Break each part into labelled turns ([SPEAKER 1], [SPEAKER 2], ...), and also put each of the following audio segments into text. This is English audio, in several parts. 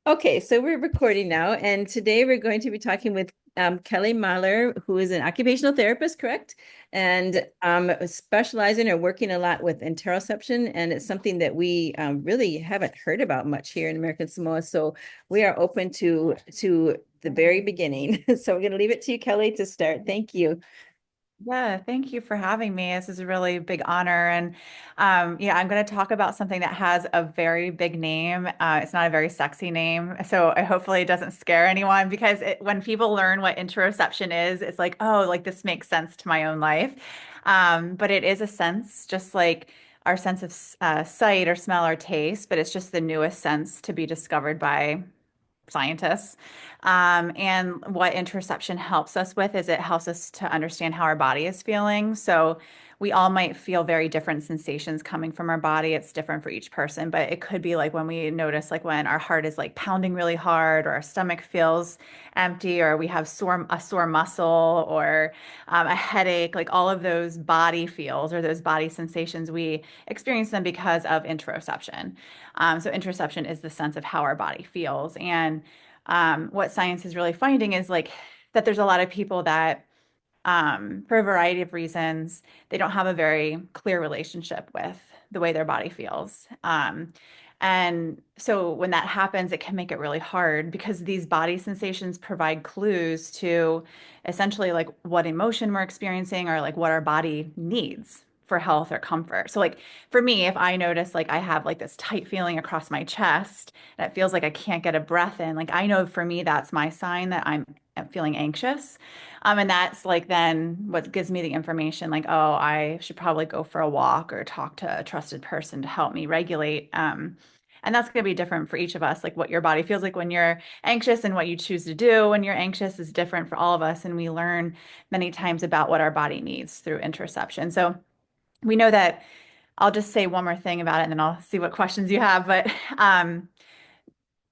[SPEAKER 1] Okay, so we're recording now, and today we're going to be talking with Kelly Mahler, who is an occupational therapist, correct? And specializing or working a lot with interoception, and it's something that we really haven't heard about much here in American Samoa. So we are open to the very beginning. So we're going to leave it to you, Kelly, to start. Thank you.
[SPEAKER 2] Yeah, thank you for having me. This is a really big honor. And yeah, I'm going to talk about something that has a very big name. It's not a very sexy name. So hopefully it doesn't scare anyone because when people learn what interoception is, it's like, oh, like this makes sense to my own life. But it is a sense, just like our sense of sight or smell or taste, but it's just the newest sense to be discovered by scientists. And what interoception helps us with is it helps us to understand how our body is feeling. So we all might feel very different sensations coming from our body. It's different for each person, but it could be like when we notice like when our heart is like pounding really hard or our stomach feels empty or we have a sore muscle or a headache, like all of those body feels or those body sensations, we experience them because of interoception. So interoception is the sense of how our body feels. And what science is really finding is like that there's a lot of people that, for a variety of reasons, they don't have a very clear relationship with the way their body feels. And so when that happens, it can make it really hard because these body sensations provide clues to essentially like what emotion we're experiencing or like what our body needs for health or comfort. So like for me, if I notice like I have like this tight feeling across my chest that feels like I can't get a breath in, like I know for me that's my sign that I'm feeling anxious. And that's like then what gives me the information like, oh, I should probably go for a walk or talk to a trusted person to help me regulate. And that's going to be different for each of us. Like what your body feels like when you're anxious and what you choose to do when you're anxious is different for all of us. And we learn many times about what our body needs through interoception. So we know that I'll just say one more thing about it and then I'll see what questions you have. But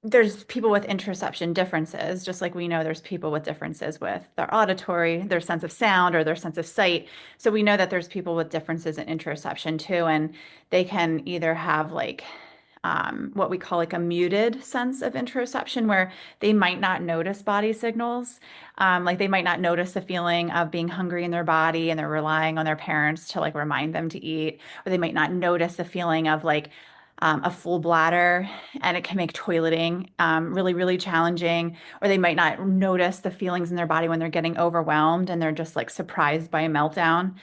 [SPEAKER 2] there's people with interoception differences, just like we know there's people with differences with their auditory, their sense of sound, or their sense of sight. So we know that there's people with differences in interoception too, and they can either have like what we call like a muted sense of interoception, where they might not notice body signals. Like they might not notice the feeling of being hungry in their body and they're relying on their parents to like remind them to eat, or they might not notice the feeling of like a full bladder and it can make toileting really, really challenging. Or they might not notice the feelings in their body when they're getting overwhelmed and they're just like surprised by a meltdown.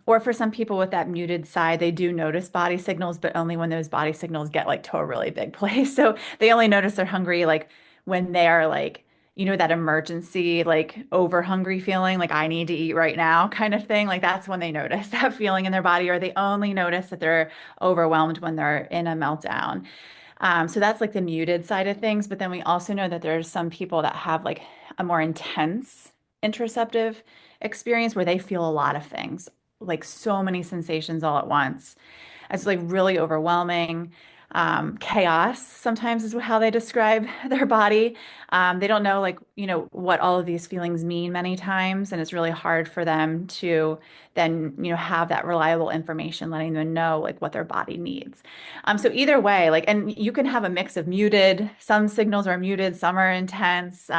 [SPEAKER 2] Or for some people with that muted side, they do notice body signals, but only when those body signals get like to a really big place. So they only notice they're hungry like when they are like, that emergency, like over hungry feeling, like I need to eat right now kind of thing. Like that's when they notice that feeling in their body, or they only notice that they're overwhelmed when they're in a meltdown. So that's like the muted side of things. But then we also know that there's some people that have like a more intense interoceptive experience where they feel a lot of things, like so many sensations all at once. It's like really overwhelming. Chaos sometimes is how they describe their body. They don't know, like, what all of these feelings mean many times. And it's really hard for them to then, have that reliable information letting them know, like, what their body needs. So either way, like, and you can have a mix of muted, some signals are muted, some are intense.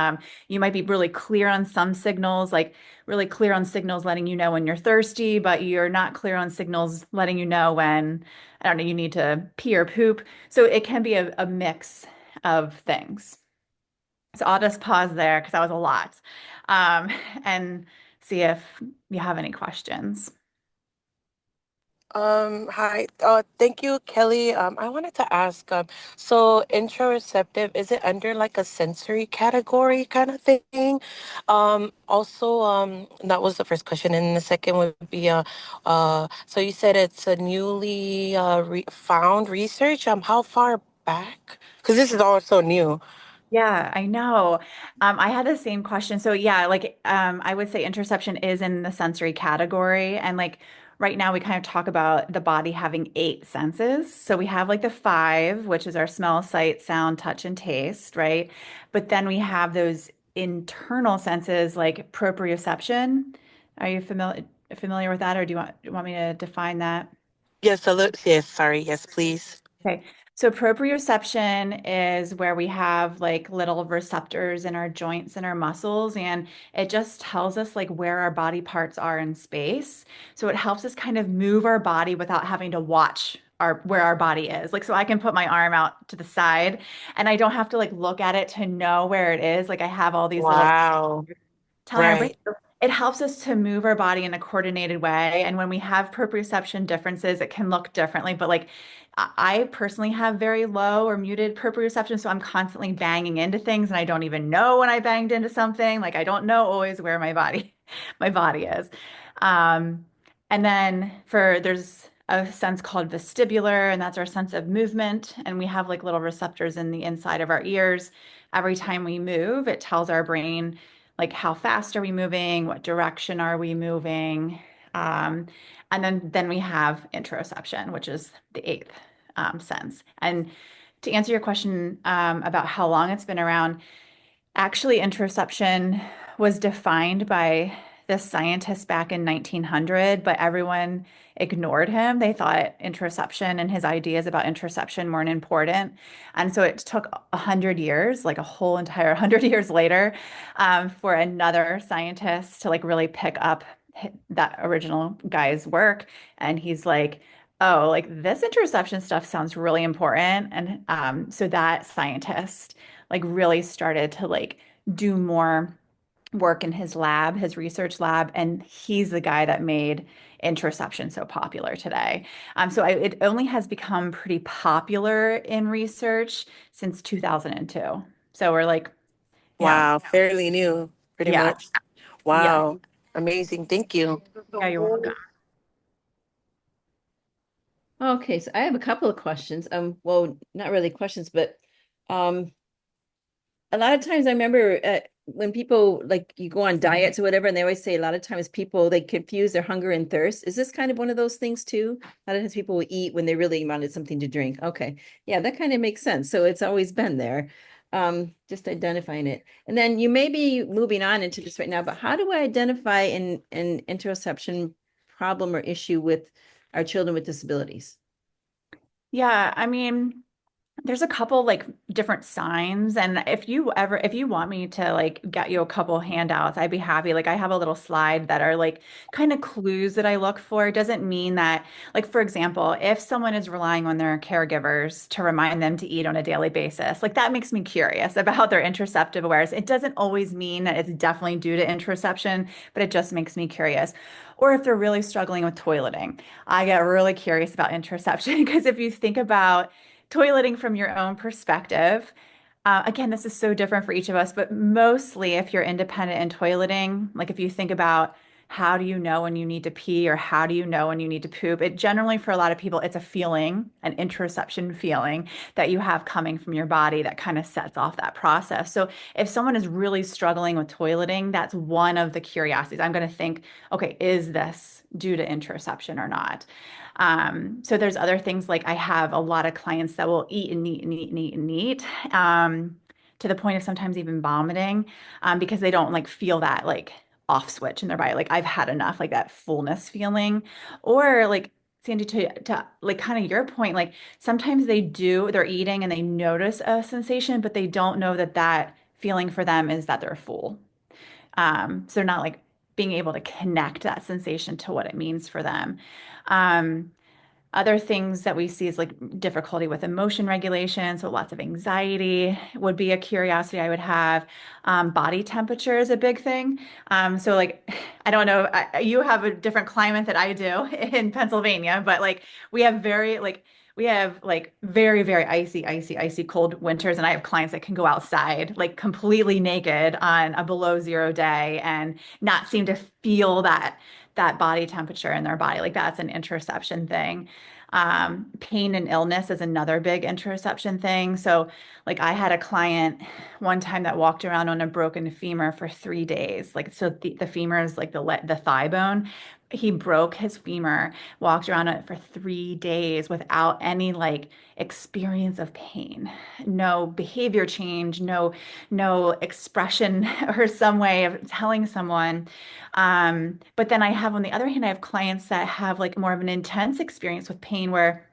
[SPEAKER 2] You might be really clear on some signals, like, really clear on signals letting you know when you're thirsty, but you're not clear on signals letting you know when, I don't know, you need to pee or poop. So it can be a mix of things. So I'll just pause there because that was a lot, um, and see if you have any questions.
[SPEAKER 3] Hi. Thank you, Kelly. I wanted to ask, so interoceptive, is it under like a sensory category kind of thing? Also, that was the first question, and the second would be, so you said it's a newly re found research. How far back? Because this is also new.
[SPEAKER 2] Yeah, I know. I had the same question. So yeah, like I would say interception is in the sensory category. And like right now we kind of talk about the body having eight senses. So we have like the five, which is our smell, sight, sound, touch, and taste, right? But then we have those internal senses like proprioception. Are you familiar with that, or do you want me to define that?
[SPEAKER 3] Yes, yes, sorry, yes, please.
[SPEAKER 2] Okay. So proprioception is where we have like little receptors in our joints and our muscles, and it just tells us like where our body parts are in space. So it helps us kind of move our body without having to watch our where our body is. Like so I can put my arm out to the side and I don't have to like look at it to know where it is. Like I have all these little
[SPEAKER 3] Wow.
[SPEAKER 2] telling our brain.
[SPEAKER 3] Right.
[SPEAKER 2] It helps us to move our body in a coordinated way. And when we have proprioception differences, it can look differently. But like I personally have very low or muted proprioception, so I'm constantly banging into things and I don't even know when I banged into something. Like I don't know always where my body my body is. Um, and then for there's a sense called vestibular, and that's our sense of movement. And we have like little receptors in the inside of our ears. Every time we move, it tells our brain like how fast are we moving, what direction are we moving, um, and then we have interoception, which is the eighth sense. And to answer your question about how long it's been around, actually, interoception was defined by this scientist back in 1900, but everyone ignored him. They thought interoception and his ideas about interoception weren't important. And so it took 100 years, like a whole entire 100 years later, for another scientist to like really pick up that original guy's work. And he's like, oh, like this interoception stuff sounds really important. And so that scientist like really started to like do more work in his lab, his research lab, and he's the guy that made interception so popular today. It only has become pretty popular in research since 2002. So we're like, yeah,
[SPEAKER 3] Wow. Fairly new, pretty
[SPEAKER 2] yeah,
[SPEAKER 3] much.
[SPEAKER 2] yeah,
[SPEAKER 3] Wow. Amazing. Thank you.
[SPEAKER 2] yeah, you're welcome.
[SPEAKER 1] Okay, so I have a couple of questions. Well, not really questions, but um, a lot of times I remember when people like you go on diets or whatever, and they always say a lot of times people they confuse their hunger and thirst. Is this kind of one of those things too? A lot of times people will eat when they really wanted something to drink. Okay, yeah, that kind of makes sense. So it's always been there. Just identifying it, and then you may be moving on into this right now. But how do I identify an interoception problem or issue with our children with disabilities?
[SPEAKER 2] Yeah, I mean, there's a couple like different signs, and if you want me to like get you a couple handouts, I'd be happy. Like I have a little slide that are like kind of clues that I look for. It doesn't mean that, like for example, if someone is relying on their caregivers to remind them to eat on a daily basis, like that makes me curious about their interoceptive awareness. It doesn't always mean that it's definitely due to interoception, but it just makes me curious. Or if they're really struggling with toileting, I get really curious about interoception because if you think about toileting from your own perspective. Again, this is so different for each of us, but mostly if you're independent in toileting, like if you think about how do you know when you need to pee or how do you know when you need to poop, it generally for a lot of people, it's a feeling, an interoception feeling that you have coming from your body that kind of sets off that process. So if someone is really struggling with toileting, that's one of the curiosities. I'm going to think, okay, is this due to interoception or not? So there's other things like I have a lot of clients that will eat and eat and eat and eat and eat, to the point of sometimes even vomiting, because they don't like feel that like off switch in their body. Like I've had enough, like that fullness feeling, or like Sandy, to like kind of your point, like sometimes they're eating and they notice a sensation, but they don't know that that feeling for them is that they're full. So they're not like being able to connect that sensation to what it means for them. Um, Other things that we see is like difficulty with emotion regulation. So lots of anxiety would be a curiosity I would have. Body temperature is a big thing. So like, I don't know, you have a different climate that I do in Pennsylvania, but like we have like very, very icy cold winters. And I have clients that can go outside like completely naked on a below zero day and not seem to feel that body temperature in their body. Like that's an interoception thing. Pain and illness is another big interoception thing. So, like, I had a client one time that walked around on a broken femur for 3 days. Like, so the femur is like the thigh bone. He broke his femur, walked around it for 3 days without any like experience of pain, no behavior change, no expression or some way of telling someone. But then I have, on the other hand, I have clients that have like more of an intense experience with pain where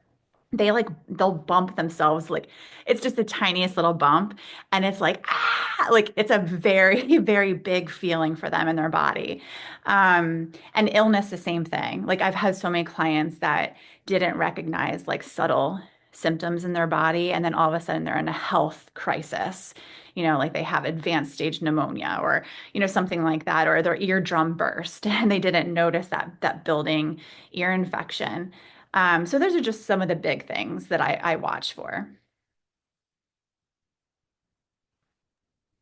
[SPEAKER 2] they'll bump themselves like it's just the tiniest little bump, and it's like like it's a very very big feeling for them in their body. And illness, the same thing. Like I've had so many clients that didn't recognize like subtle symptoms in their body, and then all of a sudden they're in a health crisis. Like they have advanced stage pneumonia or something like that, or their eardrum burst and they didn't notice that building ear infection. So those are just some of the big things that I watch for.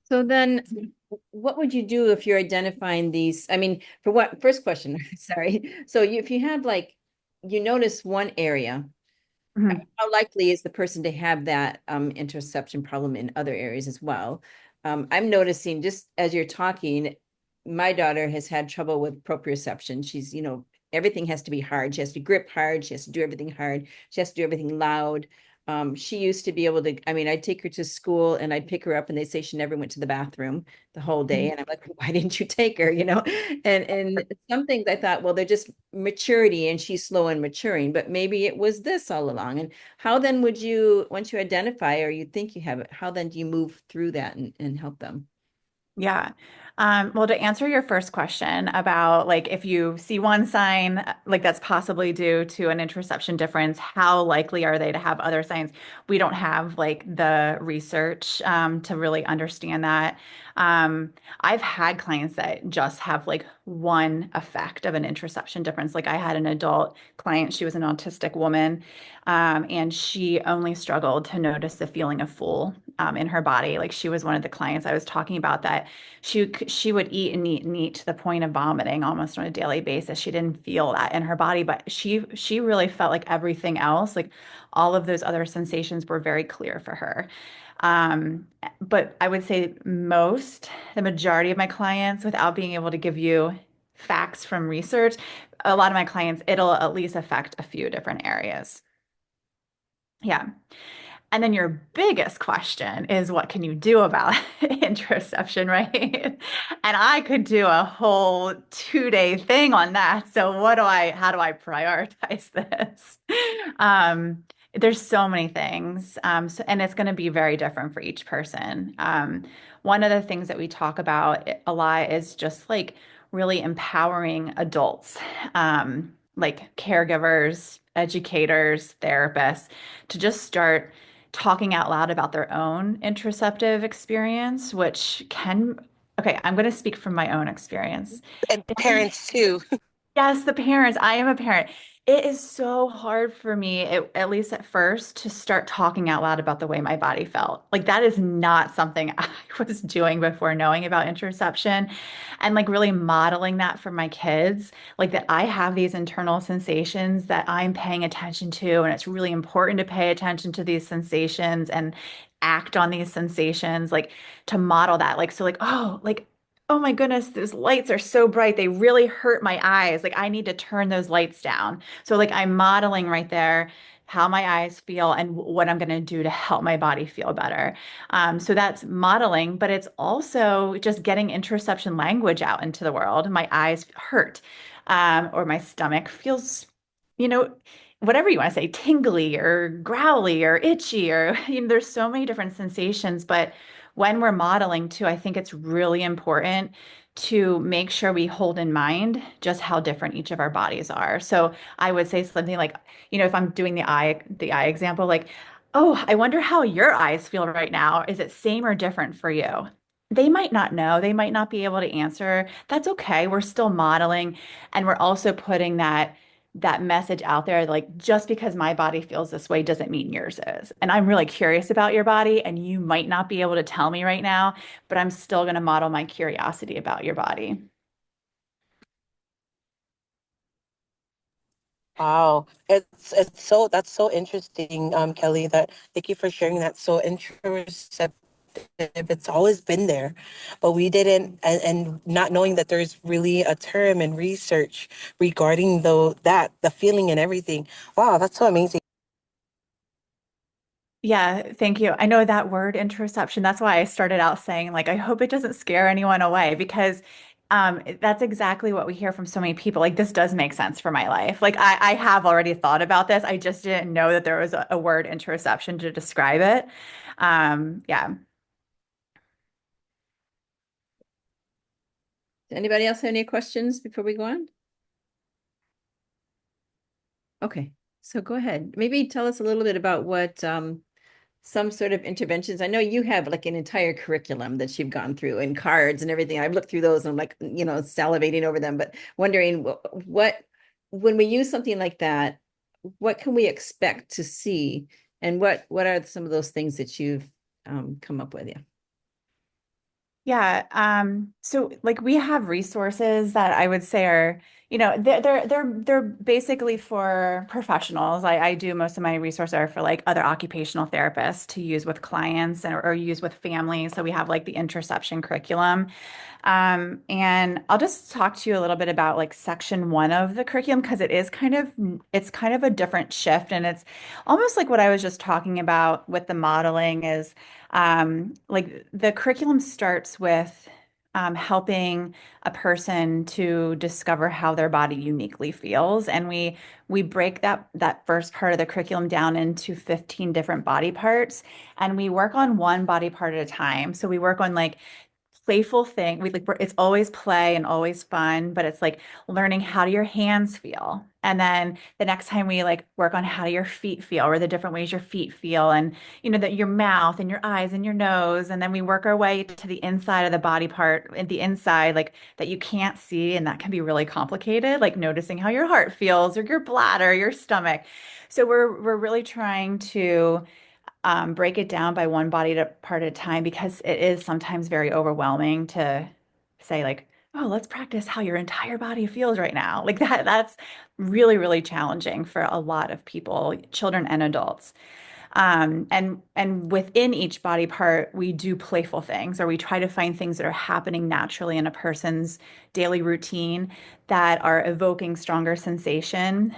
[SPEAKER 1] So then, what would you do if you're identifying these? I mean, for what, first question, sorry. So if you have like, you notice one area,
[SPEAKER 2] Mhm.
[SPEAKER 1] how likely is the person to have that interception problem in other areas as well? I'm noticing just as you're talking, my daughter has had trouble with proprioception. She's, everything has to be hard. She has to grip hard. She has to do everything hard. She has to do everything loud. She used to be able to, I mean, I'd take her to school and I'd pick her up and they say she never went to the bathroom the whole day. And I'm like, why didn't you take her? And some things I thought, well, they're just maturity and she's slow in maturing, but maybe it was this all along. And how then would you, once you identify or you think you have it, how then do you move through that and help them?
[SPEAKER 2] Yeah. Well, to answer your first question about like if you see one sign like that's possibly due to an interception difference, how likely are they to have other signs? We don't have like the research to really understand that. Um, I've had clients that just have like one effect of an interception difference. Like I had an adult client, she was an autistic woman, and she only struggled to notice the feeling of full in her body. Like she was one of the clients I was talking about that she would eat and eat and eat to the point of vomiting almost on a daily basis. She didn't feel that in her body, but she really felt like everything else, like all of those other sensations were very clear for her. Um, but I would say the majority of my clients, without being able to give you facts from research, a lot of my clients, it'll at least affect a few different areas. Yeah. And then your biggest question is what can you do about interoception, right? And I could do a whole 2-day thing on that. So how do I prioritize this? Um, there's so many things. And it's going to be very different for each person. One of the things that we talk about a lot is just like really empowering adults, like caregivers, educators, therapists, to just start talking out loud about their own interoceptive experience, okay, I'm going to speak from my own experience.
[SPEAKER 3] And parents too.
[SPEAKER 2] Yes, the parents. I am a parent. It is so hard for me, at least at first, to start talking out loud about the way my body felt. Like that is not something I was doing before knowing about interception, and like really modeling that for my kids, like that I have these internal sensations that I'm paying attention to, and it's really important to pay attention to these sensations and act on these sensations, like to model that. Like so, like oh my goodness, those lights are so bright. They really hurt my eyes. Like I need to turn those lights down. So like I'm modeling right there how my eyes feel and what I'm going to do to help my body feel better. So that's modeling, but it's also just getting interoception language out into the world. My eyes hurt, or my stomach feels, you know, whatever you want to say, tingly or growly or itchy, or there's so many different sensations, but when we're modeling too, I think it's really important to make sure we hold in mind just how different each of our bodies are. So I would say something like, if I'm doing the eye example, like, oh, I wonder how your eyes feel right now. Is it same or different for you? They might not know. They might not be able to answer. That's okay. We're still modeling, and we're also putting that message out there, like just because my body feels this way doesn't mean yours is. And I'm really curious about your body, and you might not be able to tell me right now, but I'm still going to model my curiosity about your body.
[SPEAKER 3] Wow. It's so that's so interesting, Kelly, that thank you for sharing that. So interoceptive, it's always been there, but we didn't and not knowing that there's really a term and research regarding the feeling and everything. Wow, that's so amazing.
[SPEAKER 2] Yeah, thank you. I know that word interoception. That's why I started out saying, like, I hope it doesn't scare anyone away because That's exactly what we hear from so many people. Like, this does make sense for my life. Like, I have already thought about this. I just didn't know that there was a word interoception to describe it. Yeah.
[SPEAKER 1] Anybody else have any questions before we go on? Okay, so go ahead. Maybe tell us a little bit about what some sort of interventions. I know you have like an entire curriculum that you've gone through and cards and everything. I've looked through those and I'm like, salivating over them, but wondering what when we use something like that, what can we expect to see? And what are some of those things that you've come up with? Yeah.
[SPEAKER 2] Yeah, so like we have resources that I would say are, they're basically for professionals. I do most of my resources are for like other occupational therapists to use with clients or use with families. So we have like the Interception curriculum. And I'll just talk to you a little bit about like section one of the curriculum because it's kind of a different shift and it's almost like what I was just talking about with the modeling is like the curriculum starts with helping a person to discover how their body uniquely feels, and we break that first part of the curriculum down into 15 different body parts, and we work on one body part at a time. So we work on like playful thing. It's always play and always fun, but it's like learning how do your hands feel. And then the next time we like work on how do your feet feel or the different ways your feet feel and that your mouth and your eyes and your nose. And then we work our way to the inside of the body part and the inside like that you can't see. And that can be really complicated, like noticing how your heart feels or your bladder, your stomach. So we're really trying to break it down by one part at a time because it is sometimes very overwhelming to say like, oh, let's practice how your entire body feels right now. Like that's really, really challenging for a lot of people, children and adults. And within each body part, we do playful things, or we try to find things that are happening naturally in a person's daily routine that are evoking stronger sensation.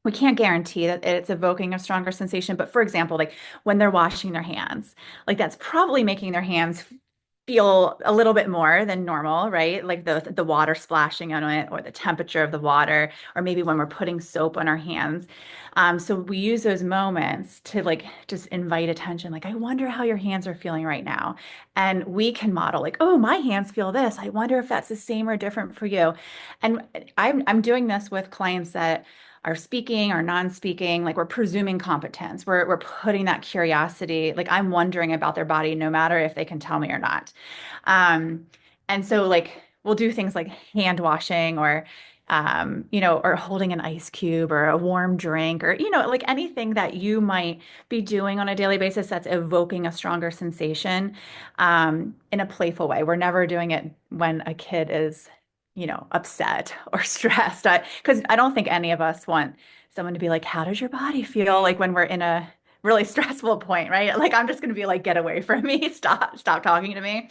[SPEAKER 2] We can't guarantee that it's evoking a stronger sensation, but for example, like when they're washing their hands, like that's probably making their hands feel a little bit more than normal, right? Like the water splashing on it or the temperature of the water, or maybe when we're putting soap on our hands. So we use those moments to like just invite attention. Like, I wonder how your hands are feeling right now. And we can model like, oh, my hands feel this. I wonder if that's the same or different for you. And I'm doing this with clients that are speaking or non-speaking, like we're presuming competence. We're putting that curiosity, like I'm wondering about their body no matter if they can tell me or not. Um, and so like we'll do things like hand washing or or holding an ice cube or a warm drink or like anything that you might be doing on a daily basis that's evoking a stronger sensation in a playful way. We're never doing it when a kid is upset or stressed. Because I don't think any of us want someone to be like, how does your body feel? Like when we're in a really stressful point, right? Like I'm just going to be like, get away from me. Stop talking to me.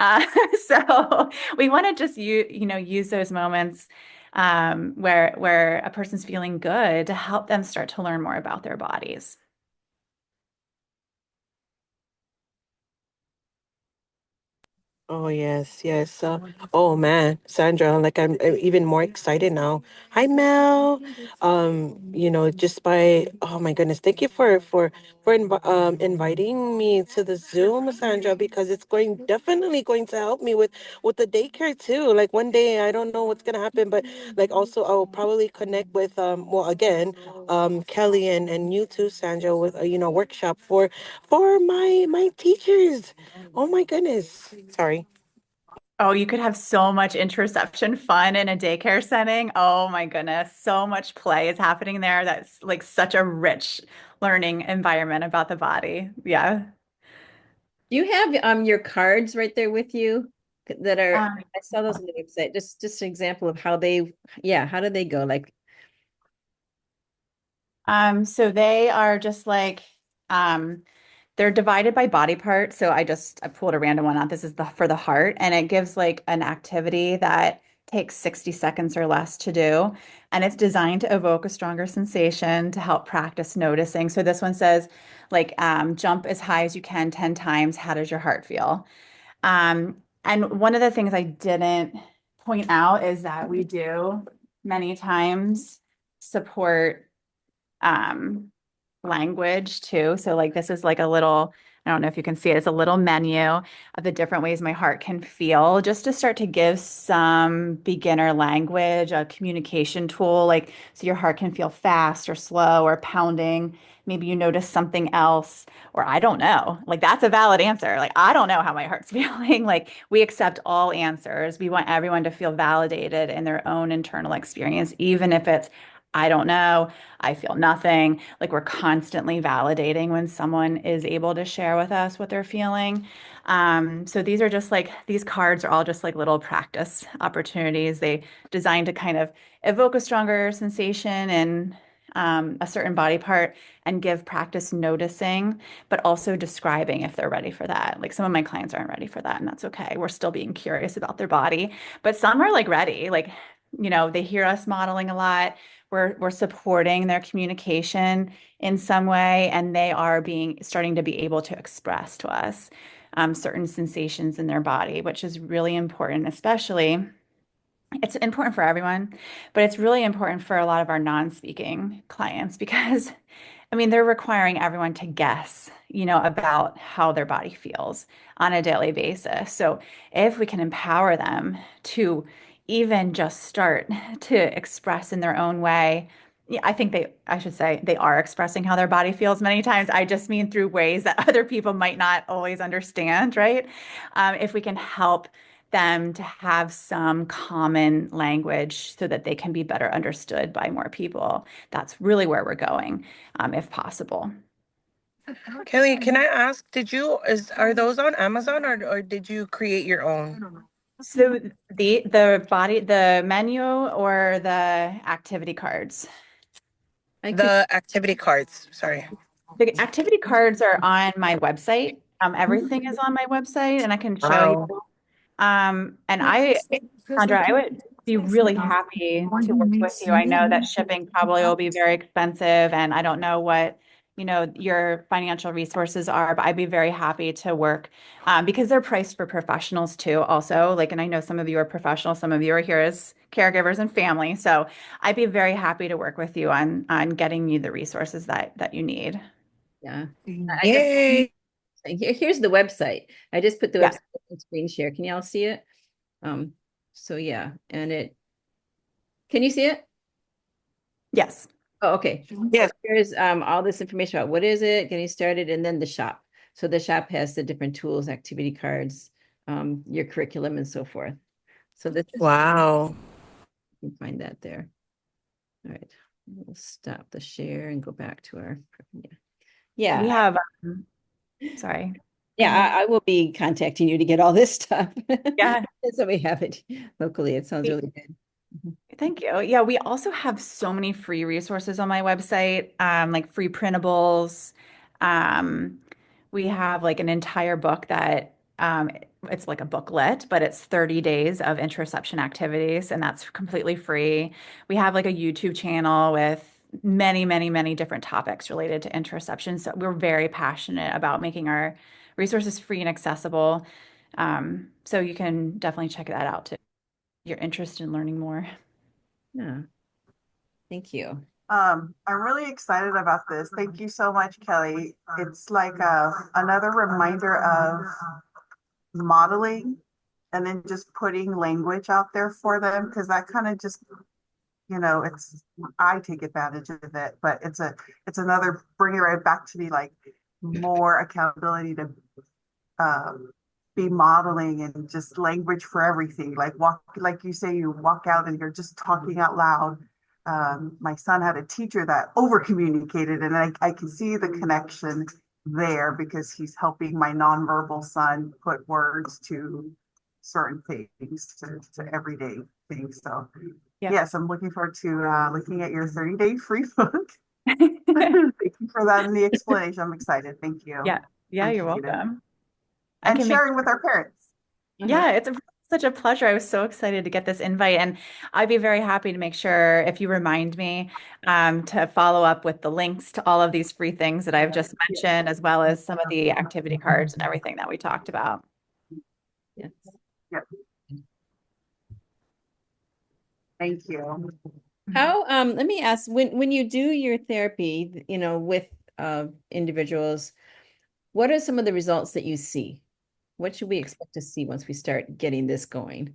[SPEAKER 2] Uh, so we want to just use those moments where a person's feeling good to help them start to learn more about their bodies.
[SPEAKER 3] Oh yes, yes. Oh man, Sandra, like I'm even more excited now. Hi Mel. Just by oh my goodness, thank you for inviting me to the Zoom, Sandra, because it's going definitely going to help me with the daycare too. Like one day, I don't know what's gonna happen, but like also I'll probably connect with well again Kelly and you too, Sandra, with a workshop for my teachers. Oh my goodness. Sorry.
[SPEAKER 2] Oh, you could have so much interception fun in a daycare setting. Oh my goodness, so much play is happening there. That's like such a rich learning environment about the body. Yeah.
[SPEAKER 1] Do you have your cards right there with you that are
[SPEAKER 2] Um,
[SPEAKER 1] I saw those on the website. Just an example of how how do they go? Like
[SPEAKER 2] so they are just like um they're divided by body part. So I pulled a random one out. This is for the heart, and it gives like an activity that takes 60 seconds or less to do. And it's designed to evoke a stronger sensation to help practice noticing. So this one says, like, jump as high as you can 10 times. How does your heart feel? Um, And one of the things I didn't point out is that we do many times support um, language too. So like this is like a little, I don't know if you can see it, it's a little menu of the different ways my heart can feel, just to start to give some beginner language, a communication tool, like so your heart can feel fast or slow or pounding. Maybe you notice something else, or I don't know. Like that's a valid answer. Like I don't know how my heart's feeling. Like we accept all answers. We want everyone to feel validated in their own internal experience, even if it's I don't know. I feel nothing. Like we're constantly validating when someone is able to share with us what they're feeling. So these are just like these cards are all just like little practice opportunities. They designed to kind of evoke a stronger sensation in a certain body part and give practice noticing, but also describing if they're ready for that. Like some of my clients aren't ready for that, and that's okay. We're still being curious about their body, but some are like ready. Like, they hear us modeling a lot. We're supporting their communication in some way, and they are being starting to be able to express to us certain sensations in their body, which is really important, especially it's important for everyone, but it's really important for a lot of our non-speaking clients because I mean, they're requiring everyone to guess, about how their body feels on a daily basis. So if we can empower them to even just start to express in their own way, yeah, I should say they are expressing how their body feels many times. I just mean through ways that other people might not always understand, right? If we can help them to have some common language so that they can be better understood by more people, that's really where we're going, if possible.
[SPEAKER 3] Kelly, can I ask, are those on Amazon, or did you create your own?
[SPEAKER 2] So the menu or the activity cards?
[SPEAKER 1] I could.
[SPEAKER 3] The activity cards, sorry.
[SPEAKER 2] The activity cards are on my website. Everything is on my website, and I can show you.
[SPEAKER 3] Wow.
[SPEAKER 2] And Sandra, I would be really happy to work with you. I know that shipping probably will be very expensive, and I don't know what, your financial resources are, but I'd be very happy to work because they're priced for professionals too, also. Like, and I know some of you are professionals, some of you are here as caregivers and family. So I'd be very happy to work with you on getting you the resources that you need.
[SPEAKER 1] Yeah. I just
[SPEAKER 3] Yay.
[SPEAKER 1] here's the website. I just put the
[SPEAKER 2] Yeah.
[SPEAKER 1] website on screen share. Can y'all see it? Um, so yeah, and can you see it?
[SPEAKER 2] Yes.
[SPEAKER 1] Oh, okay. So
[SPEAKER 3] Yes.
[SPEAKER 1] here's all this information about what is it, getting started, and then the shop. So the shop has the different tools, activity cards, your curriculum, and so forth. So this is
[SPEAKER 3] Wow.
[SPEAKER 1] you can find that there. All right. We'll stop the share and go back to our yeah.
[SPEAKER 2] We
[SPEAKER 1] Yeah.
[SPEAKER 2] have, sorry. Go
[SPEAKER 1] Yeah,
[SPEAKER 2] ahead.
[SPEAKER 1] I will be contacting you to get all this stuff.
[SPEAKER 2] Yeah.
[SPEAKER 1] So we have it locally. It sounds really good. Mhm.
[SPEAKER 2] Thank you. Yeah, we also have so many free resources on my website, like free printables. Um, we have like an entire book that it's like a booklet, but it's 30 days of interception activities, and that's completely free. We have like a YouTube channel with many, many, many different topics related to interception. So we're very passionate about making our resources free and accessible. So you can definitely check that out too if you're interested in learning more.
[SPEAKER 1] Yeah, thank you.
[SPEAKER 4] I'm really excited about this. Thank you so much, Kelly. It's like another reminder of modeling and then just putting language out there for them because that kind of just, it's I take advantage of it, but it's another bring it right back to me like more accountability to um, be modeling and just language for everything. Like like you say, you walk out and you're just talking out loud. My son had a teacher that over communicated, and I can see the connection there because he's helping my nonverbal son put words to certain things, to everyday things. So,
[SPEAKER 2] Yeah.
[SPEAKER 4] yes, I'm looking forward to looking at your 30-day free book. Thank you for that and the explanation. I'm excited. Thank you.
[SPEAKER 2] Yeah. Yeah, you're
[SPEAKER 4] Appreciate it.
[SPEAKER 2] welcome. I
[SPEAKER 4] And
[SPEAKER 2] can make,
[SPEAKER 4] sharing with our parents.
[SPEAKER 1] Uh-huh.
[SPEAKER 2] yeah, such a pleasure. I was so excited to get this invite, and I'd be very happy to make sure if you remind me to follow up with the links to all of these free things that I've just mentioned, as well as some of the activity cards and everything that we talked about.
[SPEAKER 1] Yes.
[SPEAKER 4] Yep. Thank you.
[SPEAKER 1] How, let me ask, when you do your therapy, with individuals, what are some of the results that you see? What should we expect to see once we start getting this going?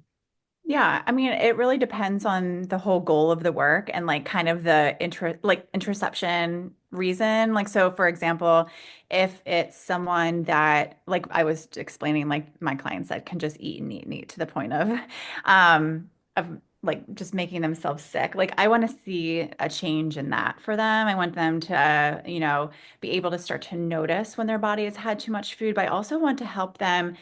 [SPEAKER 2] Yeah, I mean, it really depends on the whole goal of the work and like kind of the interception reason. Like, so for example, if it's someone that, like I was explaining, like my clients that can just eat and eat and eat to the point of like just making themselves sick. Like, I want to see a change in that for them. I want them to, be able to start to notice when their body has had too much food, but I also want to help them.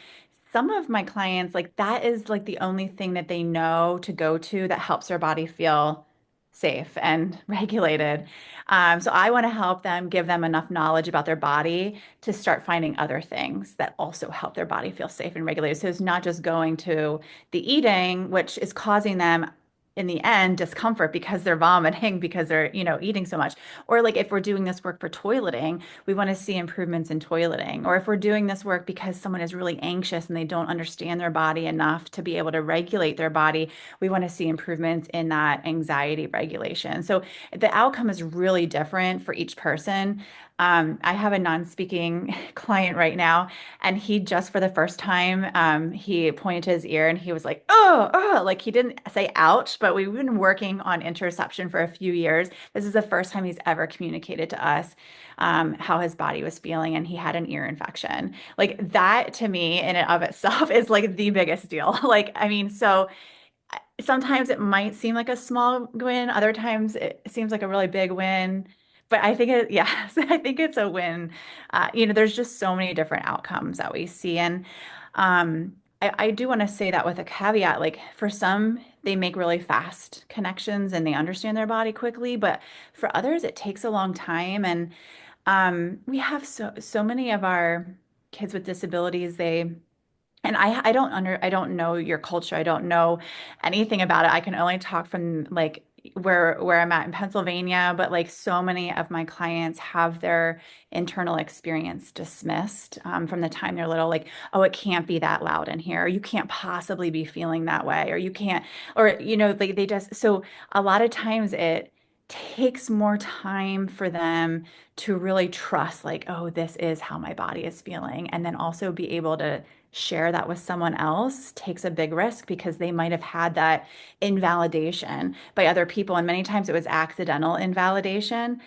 [SPEAKER 2] Some of my clients, like that is like the only thing that they know to go to that helps their body feel safe and regulated. So I want to help them, give them enough knowledge about their body to start finding other things that also help their body feel safe and regulated. So it's not just going to the eating, which is causing them in the end discomfort because they're vomiting because they're, eating so much. Or like if we're doing this work for toileting, we want to see improvements in toileting. Or if we're doing this work because someone is really anxious and they don't understand their body enough to be able to regulate their body, we want to see improvements in that anxiety regulation. So the outcome is really different for each person. I have a non-speaking client right now, and he just for the first time, he pointed to his ear and he was like, oh, like he didn't say ouch, but we've been working on interception for a few years. This is the first time he's ever communicated to us how his body was feeling, and he had an ear infection. Like that to me in and of itself is like the biggest deal. Like, I mean, so sometimes it might seem like a small win, other times it seems like a really big win. But I think it, yes, I think it's a win. There's just so many different outcomes that we see. And I do want to say that with a caveat, like for some, they make really fast connections and they understand their body quickly, but for others, it takes a long time. And we have so many of our kids with disabilities, and I don't know your culture. I don't know anything about it. I can only talk from like where I'm at in Pennsylvania, but like so many of my clients have their internal experience dismissed from the time they're little, like, oh, it can't be that loud in here, or you can't possibly be feeling that way, or you can't, or like they just so a lot of times it takes more time for them to really trust, like, oh, this is how my body is feeling, and then also be able to share that with someone else takes a big risk because they might have had that invalidation by other people. And many times it was accidental invalidation.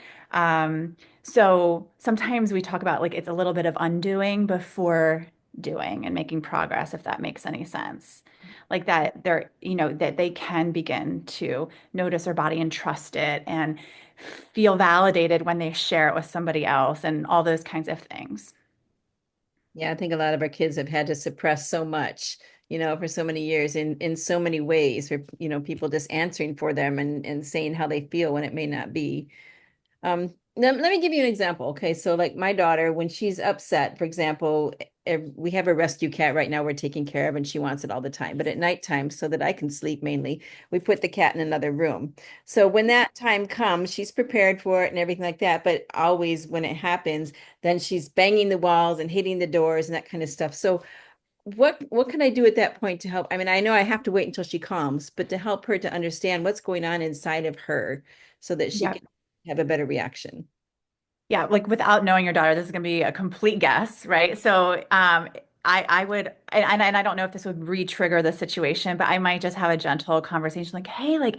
[SPEAKER 2] So sometimes we talk about like it's a little bit of undoing before doing and making progress, if that makes any sense. Like that they're, that they can begin to notice their body and trust it and feel validated when they share it with somebody else and all those kinds of things.
[SPEAKER 1] Yeah, I think a lot of our kids have had to suppress so much, for so many years in so many ways, for, people just answering for them and saying how they feel when it may not be. Let me give you an example. Okay, so like my daughter, when she's upset, for example, we have a rescue cat right now we're taking care of, and she wants it all the time. But at nighttime, so that I can sleep mainly, we put the cat in another room. So when that time comes, she's prepared for it and everything like that. But always when it happens, then she's banging the walls and hitting the doors and that kind of stuff. So what can I do at that point to help? I mean, I know I have to wait until she calms, but to help her to understand what's going on inside of her so that she
[SPEAKER 2] Yeah.
[SPEAKER 1] can have a better reaction.
[SPEAKER 2] Yeah, like without knowing your daughter, this is going to be a complete guess, right? So, I would, and I don't know if this would re-trigger the situation, but I might just have a gentle conversation like, hey, like,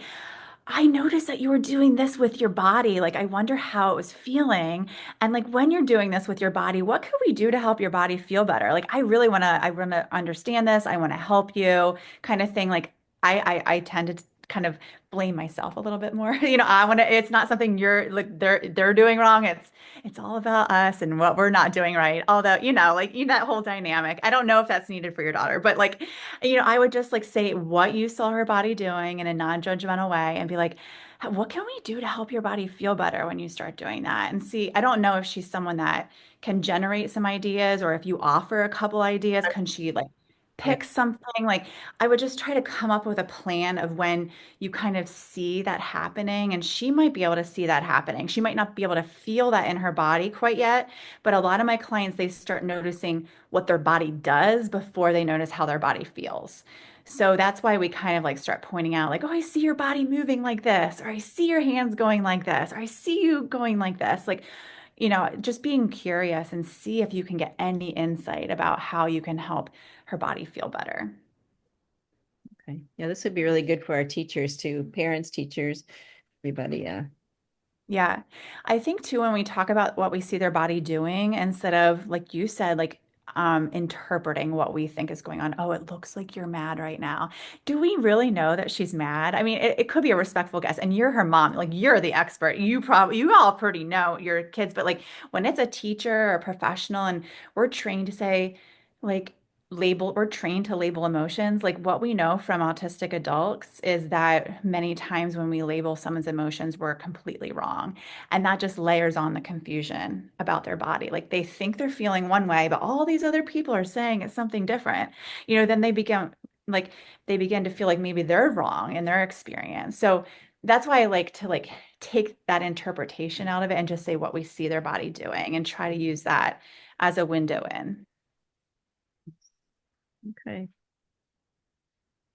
[SPEAKER 2] I noticed that you were doing this with your body. Like, I wonder how it was feeling. And like, when you're doing this with your body, what could we do to help your body feel better? Like, I want to understand this. I want to help you kind of thing. Like, I tend to kind of blame myself a little bit more. I want to, it's not something you're like, they're doing wrong. It's all about us and what we're not doing right. Although, like, that whole dynamic. I don't know if that's needed for your daughter, but like, I would just like say what you saw her body doing in a non-judgmental way and be like, what can we do to help your body feel better when you start doing that? And see, I don't know if she's someone that can generate some ideas or if you offer a couple ideas, can she like
[SPEAKER 1] Yeah.
[SPEAKER 2] pick something. Like I would just try to come up with a plan of when you kind of see that happening, and she might be able to see that happening. She might not be able to feel that in her body quite yet, but a lot of my clients, they start noticing what their body does before they notice how their body feels. So that's why we kind of like start pointing out like, oh, I see your body moving like this, or I see your hands going like this, or I see you going like this. Like, just being curious and see if you can get any insight about how you can help her body feel better.
[SPEAKER 1] Okay. Yeah, this would be really good for our teachers too, parents, teachers, everybody. Yeah.
[SPEAKER 2] Yeah. I think too, when we talk about what we see their body doing, instead of, like you said, like interpreting what we think is going on. Oh, it looks like you're mad right now. Do we really know that she's mad? I mean, it could be a respectful guess, and you're her mom, like you're the expert. You all pretty know your kids, but like when it's a teacher or a professional and we're trained to say, like, we're trained to label emotions. Like what we know from autistic adults is that many times when we label someone's emotions, we're completely wrong. And that just layers on the confusion about their body. Like they think they're feeling one way, but all these other people are saying it's something different. Then like they begin to feel like maybe they're wrong in their experience. So that's why I like to like take that interpretation out of it and just say what we see their body doing and try to use that as a window in.
[SPEAKER 1] Okay.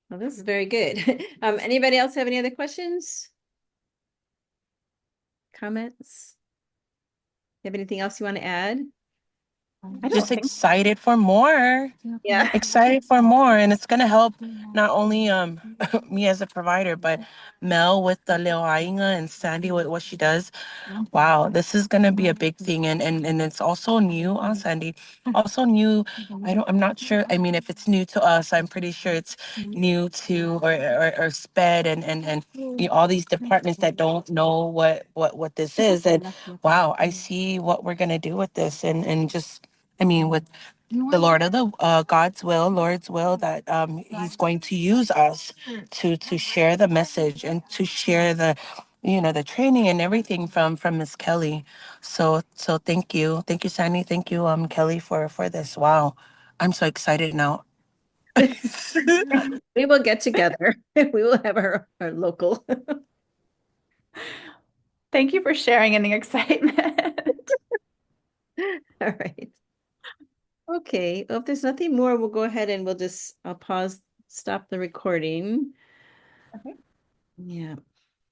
[SPEAKER 1] Well, this is very good. Anybody else have any other questions? Comments? Have anything else you want to add?
[SPEAKER 2] I
[SPEAKER 3] Just
[SPEAKER 2] don't think
[SPEAKER 3] excited for more.
[SPEAKER 1] Yeah.
[SPEAKER 3] Excited for more, and it's gonna help not only me as a provider, but Mel with the Leoainga and Sandy with what she does. Wow, this is gonna be a big thing, and it's also new on Sandy. Also new. I'm not sure. I mean, if it's new to us, I'm pretty sure it's new to or SPED and all these departments that don't know what this is. And wow, I see what we're gonna do with this, and just I mean with the Lord of the God's will, Lord's will, that He's going to use us to share the message and to share the training and everything from Miss Kelly. So thank you, Sandy, thank you, Kelly, for this. Wow, I'm so excited now.
[SPEAKER 1] We will get together. We will have our local.
[SPEAKER 2] Thank you for sharing in the excitement.
[SPEAKER 1] All right. Okay. Well, if there's nothing more, we'll go ahead and I'll pause, stop the recording.
[SPEAKER 2] Okay.
[SPEAKER 1] Yeah.